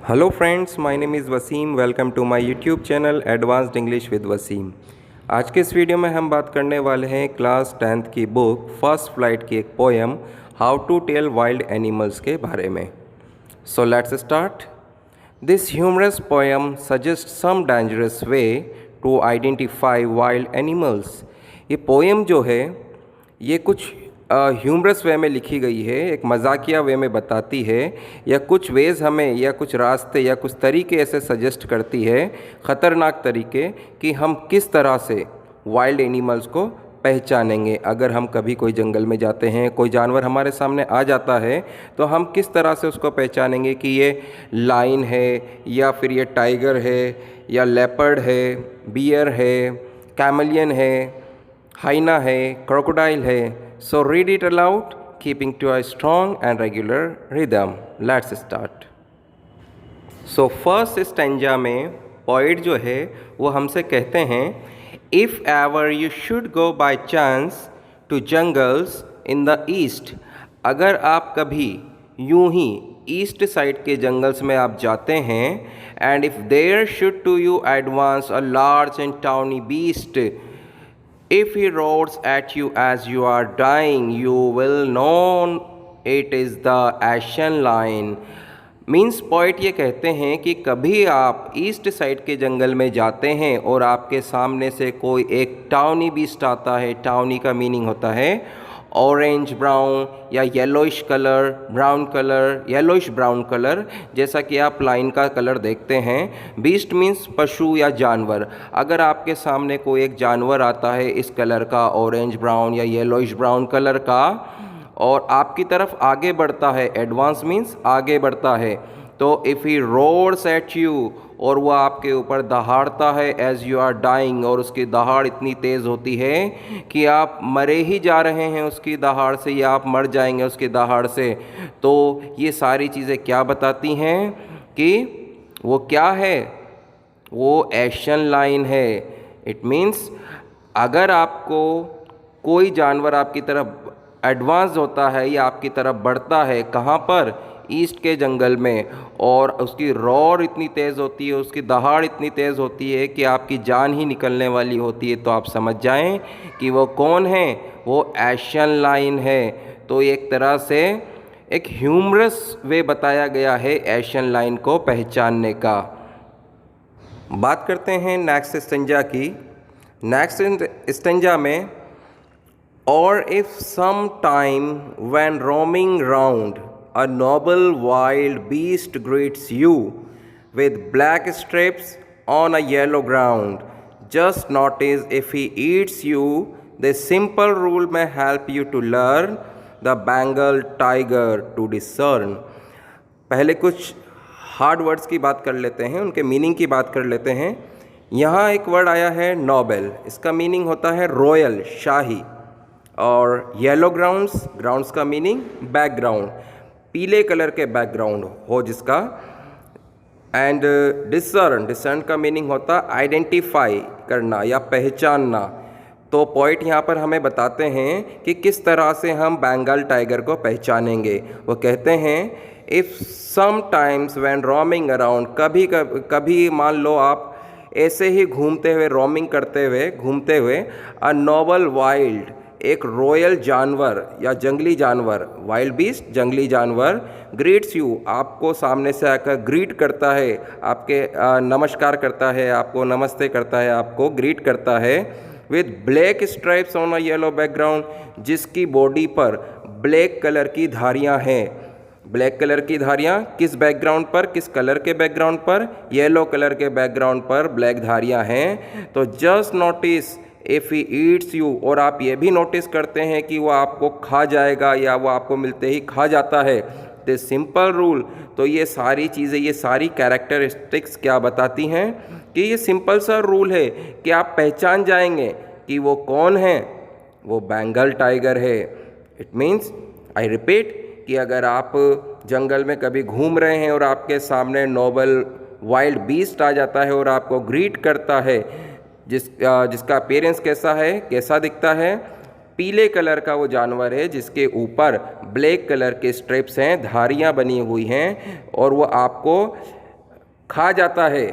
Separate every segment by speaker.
Speaker 1: Hello friends, my name is Wasim. Welcome to my YouTube channel advanced English with Wasim. आज के इस video में हम बात करने वाले हैं क्लास 10th की बुक फर्स्ट फ्लाइट की एक poem how to tell wild animals के बारे में। So let's start. This humorous poem suggest some dangerous way to identify wild animals. ये पोएम जो है ये कुछ ह्यूमरस वे में लिखी गई है, एक मजाकिया वे में बताती है, या कुछ वेज़ हमें या कुछ रास्ते या कुछ तरीके ऐसे सजेस्ट करती है, ख़तरनाक तरीके, कि हम किस तरह से वाइल्ड एनिमल्स को पहचानेंगे। अगर हम कभी कोई जंगल में जाते हैं, कोई जानवर हमारे सामने आ जाता है, तो हम किस तरह से उसको पहचानेंगे कि ये लायन है या फिर ये टाइगर है या लेपर्ड है, बियर है, कैमलियन है, हाइना है, क्रोकोडाइल है। So read it aloud, keeping to a strong and regular rhythm. Let's start. So first stanza में पोइट जो है वो हमसे कहते हैं, If ever you should go by chance to jungles in the east, अगर आप कभी यूं ही ईस्ट साइड के जंगल्स में आप जाते हैं, and if there should to you advance a large and tawny beast, if he roars at you as you are dying, you will know it is the Asian lion. Means point ये कहते हैं कि कभी आप east side के जंगल में जाते हैं और आपके सामने से कोई एक टाउनी बीस्ट आता है। टाउनी का मीनिंग होता है ऑरेंज ब्राउन या yellowish colour, brown colour, yellowish brown colour, जैसा कि आप लाइन का कलर देखते हैं। बीस्ट मीन्स पशु या जानवर। अगर आपके सामने कोई एक जानवर आता है इस कलर का, ऑरेंज ब्राउन या येलोइश ब्राउन कलर का, और आपकी तरफ आगे बढ़ता है, एडवांस मीन्स आगे बढ़ता है, तो if he roars at you, और वह आपके ऊपर दहाड़ता है, एज यू आर डाइंग, और उसकी दहाड़ इतनी तेज़ होती है कि आप मरे ही जा रहे हैं उसकी दहाड़ से, या आप मर जाएंगे उसकी दहाड़ से। तो ये सारी चीज़ें क्या बताती हैं कि वो क्या है, वो एशियन लायन है। इट मीन्स अगर आपको कोई जानवर आपकी तरफ एडवांस होता है या आपकी तरफ बढ़ता है, कहाँ पर, ईस्ट के जंगल में, और उसकी रॉर इतनी तेज़ होती है, उसकी दहाड़ इतनी तेज़ होती है कि आपकी जान ही निकलने वाली होती है, तो आप समझ जाएं कि वो कौन है, वो एशियन लायन है। तो एक तरह से एक ह्यूमरस वे बताया गया है एशियन लायन को पहचानने का। बात करते हैं नेक्स्ट स्टेंजा की। नेक्स्ट स्टेंजा में, और if some time when roaming round a noble wild beast greets you with black stripes on a yellow ground. Just notice if he eats you. This simple rule may help you to learn the Bengal tiger to discern. पहले कुछ hard words की बात कर लेते हैं, उनके meaning की बात कर लेते हैं। यहाँ एक वर्ड आया है नोबेल, इसका मीनिंग होता है रॉयल, शाही, और येलो ग्राउंड्स, ग्राउंड्स का मीनिंग बैकग्राउंड, पीले कलर के बैकग्राउंड हो जिसका, एंड डिसर्न, डिसर्न का मीनिंग होता आइडेंटिफाई करना या पहचानना। तो पॉइंट यहाँ पर हमें बताते हैं कि किस तरह से हम बंगाल टाइगर को पहचानेंगे। वो कहते हैं, if some times when roaming around, कभी मान लो आप ऐसे ही घूमते हुए, रोमिंग करते हुए, घूमते हुए, अ नोबल वाइल्ड, एक रॉयल जानवर या जंगली जानवर, वाइल्ड बीस्ट जंगली जानवर, ग्रीट्स यू, आपको सामने से आकर ग्रीट करता है, आपके नमस्कार करता है, आपको नमस्ते करता है, आपको ग्रीट करता है, with black stripes on a yellow background, जिसकी बॉडी पर ब्लैक कलर की धारियां हैं। ब्लैक कलर की धारियां किस बैकग्राउंड पर, किस कलर के बैकग्राउंड पर, येलो कलर के बैकग्राउंड पर ब्लैक धारियां हैं। तो just notice if he eats you, और आप ये भी नोटिस करते हैं कि वो आपको खा जाएगा या वो आपको मिलते ही खा जाता है। दिस सिंपल रूल, तो ये सारी चीज़ें, ये सारी कैरेक्टरिस्टिक्स क्या बताती हैं कि ये सिंपल सा रूल है कि आप पहचान जाएंगे कि वो कौन है, वो बंगाल टाइगर है। इट मीन्स, आई रिपीट, कि अगर आप जंगल में कभी घूम रहे हैं और आपके सामने नोबल वाइल्ड बीस्ट आ जाता है और आपको ग्रीट करता है, जिसका अपीयरेंस कैसा है, कैसा दिखता है, पीले कलर का वो जानवर है जिसके ऊपर ब्लैक कलर के स्ट्रिप्स हैं, धारियां बनी हुई हैं, और वो आपको खा जाता है,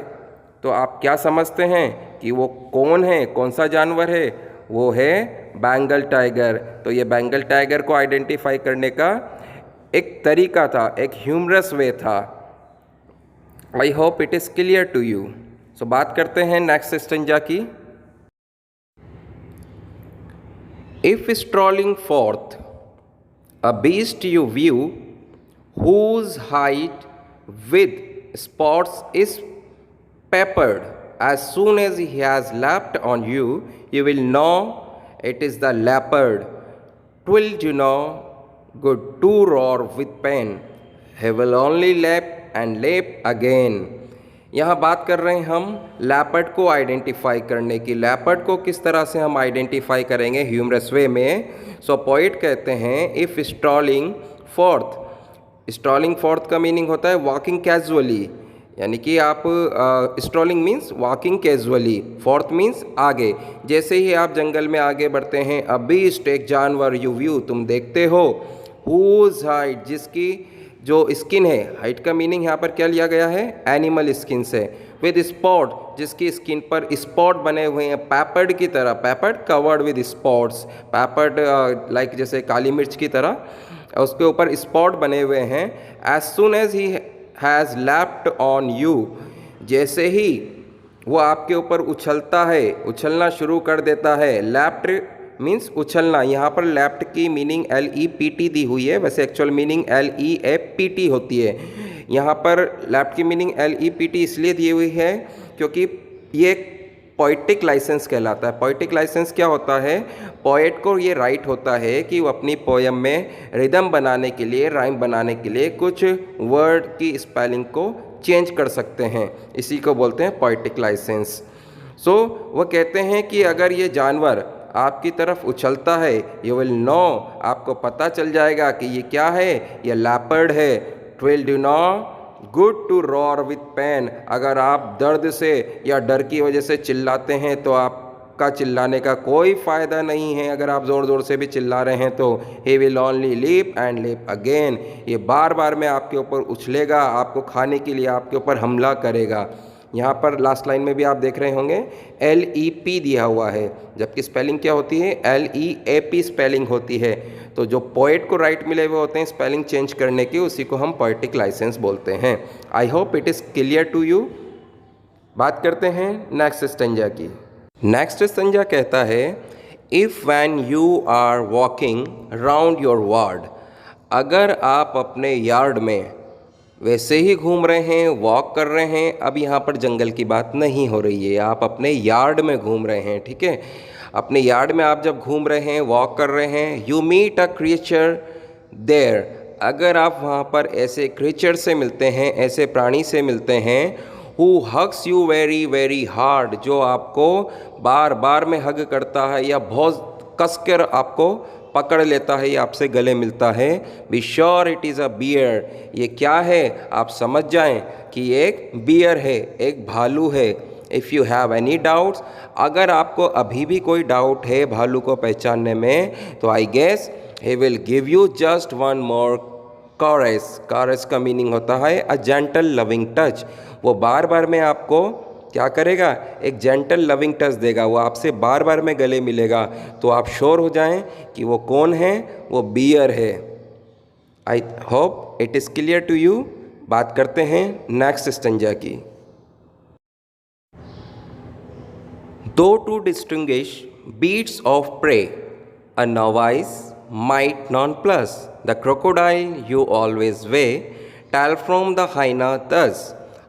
Speaker 1: तो आप क्या समझते हैं कि वो कौन है, कौन सा जानवर है? वो है बंगाल टाइगर। तो ये बंगाल टाइगर को आइडेंटिफाई करने का एक तरीका था, एक ह्यूमरस वे था। I hope it is clear to you. So बात करते हैं नेक्स्ट स्टेंजा की। If strolling forth a beast you view whose height with spots is peppered, as soon as he has leapt on you, you will know it is the leopard. 'Twill do no good to roar with pain, he will only leap and leap again. यहाँ बात कर रहे हैं हम leopard को identify करने की। Leopard को किस तरह से हम आइडेंटिफाई करेंगे ह्यूमरस वे में? सो पोइट कहते हैं if strolling fourth. Strolling fourth का मीनिंग होता है वॉकिंग कैजुअली, यानी कि आप strolling means walking casually, fourth means आगे। जैसे ही आप जंगल में आगे बढ़ते हैं, अ बीस्ट एक जानवर यू व्यू तुम देखते हो, हुज हाइट जिसकी जो स्किन है, हाइट का मीनिंग यहाँ पर क्या लिया गया है? एनिमल स्किन से। विद स्पॉट जिसकी स्किन पर स्पॉट बने हुए हैं पैपर्ड की तरह, पैपर्ड कवर्ड विद स्पॉट्स, पैपर्ड लाइक जैसे काली मिर्च की तरह, उसके ऊपर स्पॉट बने हुए हैं। As soon as he has leapt on you, जैसे ही वो आपके ऊपर उछलता है, उछलना शुरू कर देता है। लैप्ड मीन्स उछलना। यहाँ पर लैप्ट की मीनिंग LEPT दी हुई है, वैसे एक्चुअल मीनिंग LEAPT होती है। यहाँ पर लैप्ट की मीनिंग LEPT इसलिए दी हुई है क्योंकि ये पोइटिक लाइसेंस कहलाता है। पोइटिक लाइसेंस क्या होता है? पोएट को ये राइट होता है कि वो अपनी पोयम में रिदम बनाने के लिए, राइम बनाने के लिए कुछ वर्ड की स्पेलिंग को चेंज कर सकते हैं, इसी को बोलते हैं पोइटिक लाइसेंस। सो वो कहते हैं कि अगर ये जानवर आपकी तरफ उछलता है, यू विल नो, आपको पता चल जाएगा कि ये क्या है, ये लैपर्ड है। Twill do no good to roar with pain, अगर आप दर्द से या डर की वजह से चिल्लाते हैं तो आपका चिल्लाने का कोई फ़ायदा नहीं है। अगर आप ज़ोर ज़ोर से भी चिल्ला रहे हैं तो he will only leap and leap again, ये बार बार में आपके ऊपर उछलेगा, आपको खाने के लिए आपके ऊपर हमला करेगा। यहाँ पर लास्ट लाइन में भी आप देख रहे होंगे LEP दिया हुआ है, जबकि स्पेलिंग क्या होती है? LEAP स्पेलिंग होती है। तो जो पोएट को राइट मिले हुए होते हैं स्पेलिंग चेंज करने की, उसी को हम पोएटिक लाइसेंस बोलते हैं। I hope it is clear to you. बात करते हैं नेक्स्ट स्टेंजा की। नेक्स्ट स्टेंजा कहता है if when you are walking round your ward, अगर आप अपने यार्ड में वैसे ही घूम रहे हैं, वॉक कर रहे हैं, अब यहाँ पर जंगल की बात नहीं हो रही है, आप अपने यार्ड में घूम रहे हैं, ठीक है? अपने यार्ड में आप जब घूम रहे हैं, वॉक कर रहे हैं, you meet a creature there, अगर आप वहाँ पर ऐसे क्रिएचर से मिलते हैं, ऐसे प्राणी से मिलते हैं, who hugs you very very hard, जो आपको बार बार में हग करता है या बहुत कसकर आपको पकड़ लेता है या आपसे गले मिलता है, be sure it is a bear, ये क्या है? आप समझ जाएं कि ये एक बियर है, एक भालू है। If you have any doubts, अगर आपको अभी भी कोई डाउट है भालू को पहचानने में, तो I guess he will give you just one more caress. Caress का मीनिंग होता है अ जेंटल लविंग टच, वो बार बार में आपको क्या करेगा? एक जेंटल लविंग टच देगा, वो आपसे बार बार में गले मिलेगा, तो आप श्योर हो जाएं कि वो कौन है, वो बियर है। I hope it is clear to you. बात करते हैं नेक्स्ट स्टेंजा की। दो to distinguish beats of prey, a novice might nonplus, the crocodile you always weigh, tell from the hyena thus,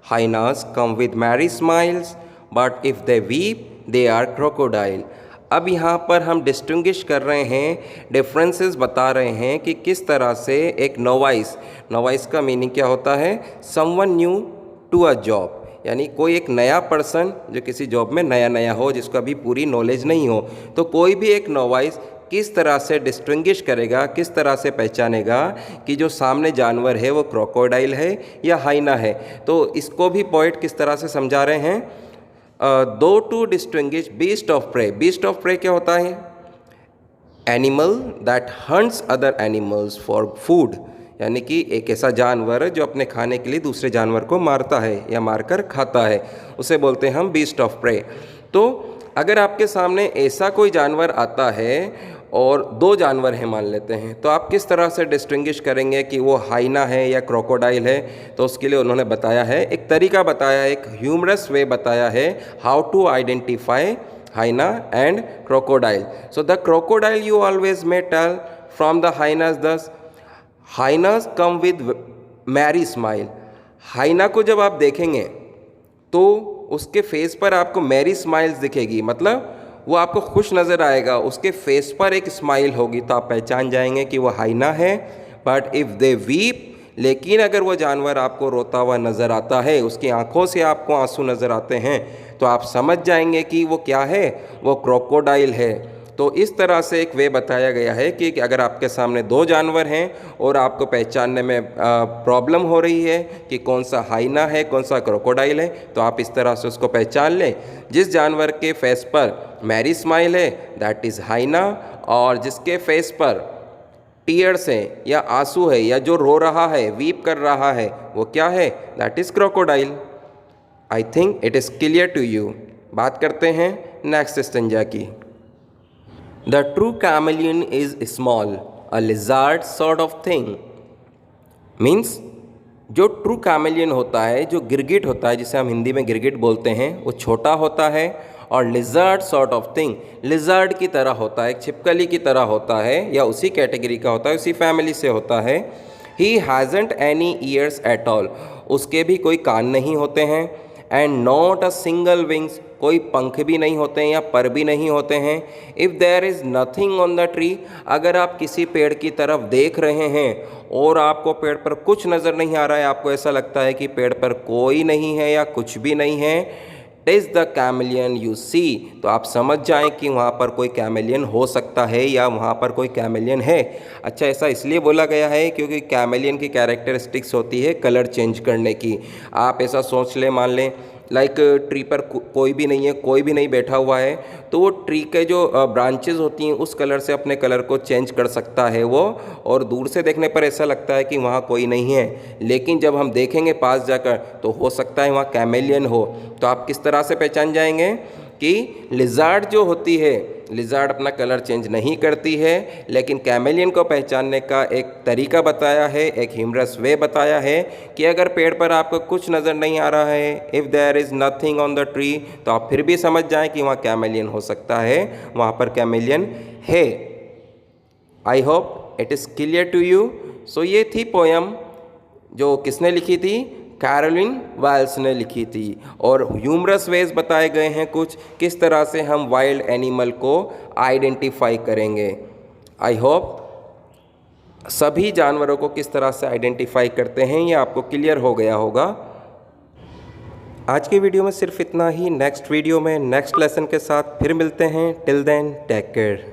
Speaker 1: hyenas come with merry smiles, but if they weep, they are crocodile. अब यहाँ पर हम distinguish कर रहे हैं, differences बता रहे हैं कि किस तरह से एक नोवाइस, नोवाइस का मीनिंग क्या होता है? Someone new to a job, यानी कोई एक नया पर्सन जो किसी जॉब में नया नया हो, जिसको अभी पूरी नॉलेज नहीं हो, तो कोई भी एक नोवाइस किस तरह से डिस्टिंग्विश करेगा, किस तरह से पहचानेगा कि जो सामने जानवर है वो क्रोकोडाइल है या हाइना है? तो इसको भी पोइट किस तरह से समझा रहे हैं? दो to distinguish beast of prey. Beast of prey क्या होता है? Animal that hunts other animals for food, यानी कि एक ऐसा जानवर जो अपने खाने के लिए दूसरे जानवर को मारता है या मारकर खाता है, उसे बोलते हैं हम बीस्ट ऑफ प्रे। तो अगर आपके सामने ऐसा कोई जानवर आता है और दो जानवर हैं मान लेते हैं, तो आप किस तरह से डिस्टिंग्विश करेंगे कि वो हाइना है या क्रोकोडाइल है? तो उसके लिए उन्होंने बताया है, एक तरीका बताया है, एक ह्यूमरस वे बताया है how to identify hyena and crocodile. So the crocodile you always may tell from the hyenas thus, hyenas come with merry smile. hyena को जब आप देखेंगे तो उसके फेस पर आपको मैरी स्माइल्स दिखेगी, मतलब वो आपको खुश नज़र आएगा, उसके फेस पर एक स्माइल होगी, तो आप पहचान जाएंगे कि वो हाइना है। बट इफ़ दे वीप, लेकिन अगर वो जानवर आपको रोता हुआ नज़र आता है, उसकी आंखों से आपको आंसू नज़र आते हैं, तो आप समझ जाएंगे कि वो क्या है, वो क्रोकोडाइल है। तो इस तरह से एक वे बताया गया है कि अगर आपके सामने दो जानवर हैं और आपको पहचानने में प्रॉब्लम हो रही है कि कौन सा हाइना है कौन सा क्रोकोडाइल है, तो आप इस तरह से उसको पहचान लें। जिस जानवर के फेस पर मैरी स्माइल है दैट इज़ हाइना, और जिसके फेस पर टीयर्स हैं या आंसू है या जो रो रहा है, वीप कर रहा है, वो क्या है? That is crocodile. I think it is clear to you. बात करते हैं नेक्स्ट स्टेंजा की। The true chameleon is small, a lizard sort of thing. Means जो ट्रू कैमेलियन होता है, जो गिरगिट होता है, जिसे हम हिंदी में गिरगिट बोलते हैं, वो छोटा होता है, और lizard sort of thing, lizard की तरह होता है, एक छिपकली की तरह होता है, या उसी कैटेगरी का होता है, उसी फैमिली से होता है। ही हैज़ंट एनी ईयर्स एट ऑल, उसके भी कोई कान नहीं होते हैं। And not a single wings, कोई पंख भी नहीं होते हैं या पर भी नहीं होते हैं। If there is nothing on the tree, अगर आप किसी पेड़ की तरफ देख रहे हैं और आपको पेड़ पर कुछ नज़र नहीं आ रहा है, आपको ऐसा लगता है कि पेड़ पर कोई नहीं है या कुछ भी नहीं है, is the chameleon you see, तो आप समझ जाएं कि वहाँ पर कोई कैमेलियन हो सकता है या वहाँ पर कोई कैमेलियन है। अच्छा, ऐसा इसलिए बोला गया है क्योंकि कैमेलियन की कैरेक्टरिस्टिक्स होती है कलर चेंज करने की। आप ऐसा सोच लें, मान लें लाइक ट्री पर कोई भी नहीं है, कोई भी नहीं बैठा हुआ है, तो वो ट्री के जो ब्रांचेस होती हैं उस कलर से अपने कलर को चेंज कर सकता है वो, और दूर से देखने पर ऐसा लगता है कि वहाँ कोई नहीं है, लेकिन जब हम देखेंगे पास जाकर तो हो सकता है वहाँ कैमेलियन हो। तो आप किस तरह से पहचान जाएंगे कि लिजार्ड जो होती है, लिजार्ड अपना कलर चेंज नहीं करती है, लेकिन कैमेलियन को पहचानने का एक तरीका बताया है, एक ह्यूमरस वे बताया है कि अगर पेड़ पर आपको कुछ नज़र नहीं आ रहा है, if there is nothing on the tree, तो आप फिर भी समझ जाएं कि वहाँ कैमेलियन हो सकता है, वहाँ पर कैमेलियन है। I hope it is clear to you. So ये थी पोयम जो किसने लिखी थी? कैरोलिन वेल्स ने लिखी थी, और ह्यूमरस वेज बताए गए हैं कुछ किस तरह से हम वाइल्ड एनिमल को आइडेंटिफाई करेंगे। आई होप सभी जानवरों को किस तरह से आइडेंटिफाई करते हैं ये आपको क्लियर हो गया होगा। आज की वीडियो में सिर्फ इतना ही। नेक्स्ट वीडियो में नेक्स्ट लेसन के साथ फिर मिलते हैं। Till then take care.